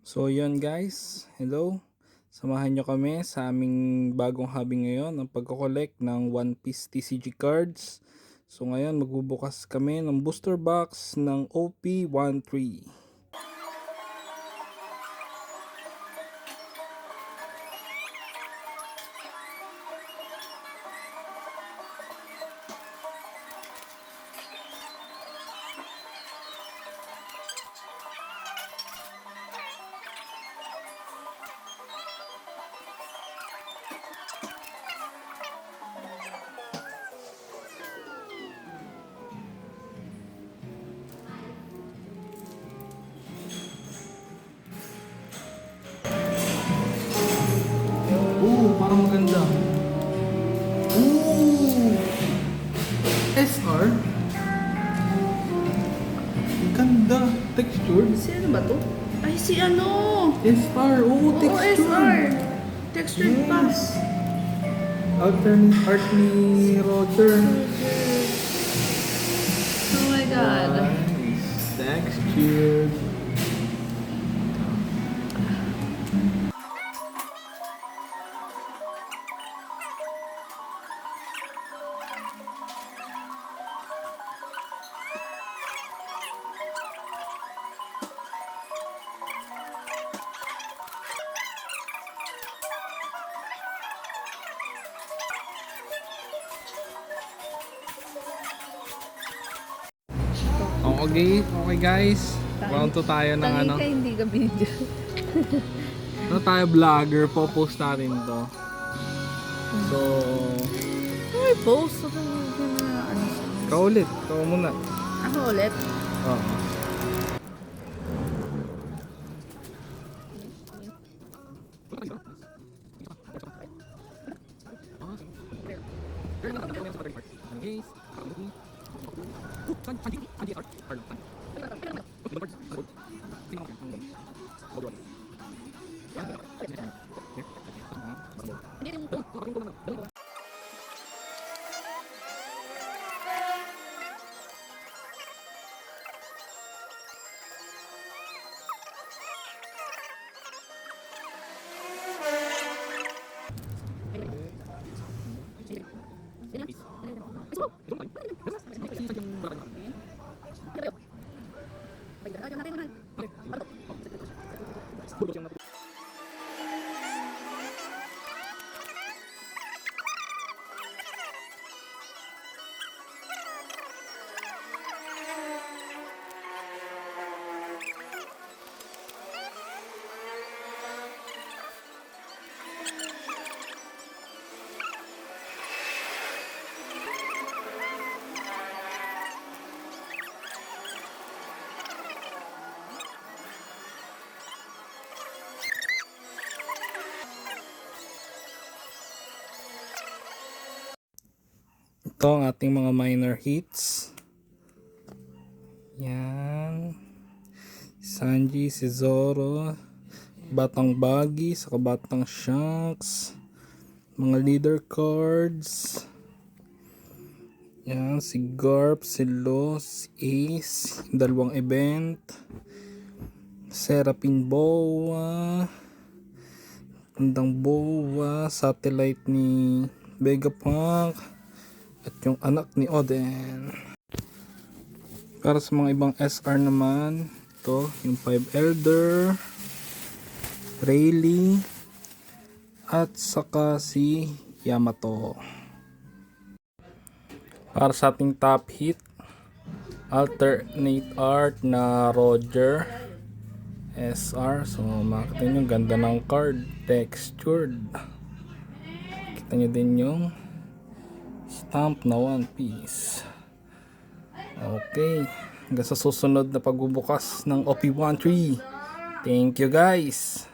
So yun guys, hello. Samahan nyo kami sa aming bagong hobby ngayon, ang pagko-collect ng One Piece TCG cards. So ngayon magbubukas kami ng booster box ng OP13. Parang maganda. SR? Ganda. Textured? Sino ba to? Ay, si ano? SR. Oo, Textured. SR. Textured pa. Yes. Alternate art ni Roger. Oh my God. Nice. Textured. Okay guys. Round 2 tayo ng ano. Tangi ka, hindi ka video. Ano tayo vlogger, po-post natin to. So, Ay, post. Ano? ikaw ulit. Ikaw muna. Ako ulit. Oo. Ito ang ating mga minor hits. Yan. Sanji, si Zoro, Batang Bagi, saka Batang Shanks. Mga leader cards. Yan, si Garp, si Lo, si Ace, dalawang event. Serapin Boa, Tandang Boa, satellite ni Vegapunk, at yung anak ni Oden. Para sa mga ibang SR naman, ito yung 5 Elder, Rayleigh, at saka si Yamato. Para sa ating top hit, alternate art na Roger SR. So makita nyo, ganda ng card, textured. Kita nyo din yung stamp na One Piece. Okay, hanggang sa susunod na pagbubukas ng OP13. Thank you guys.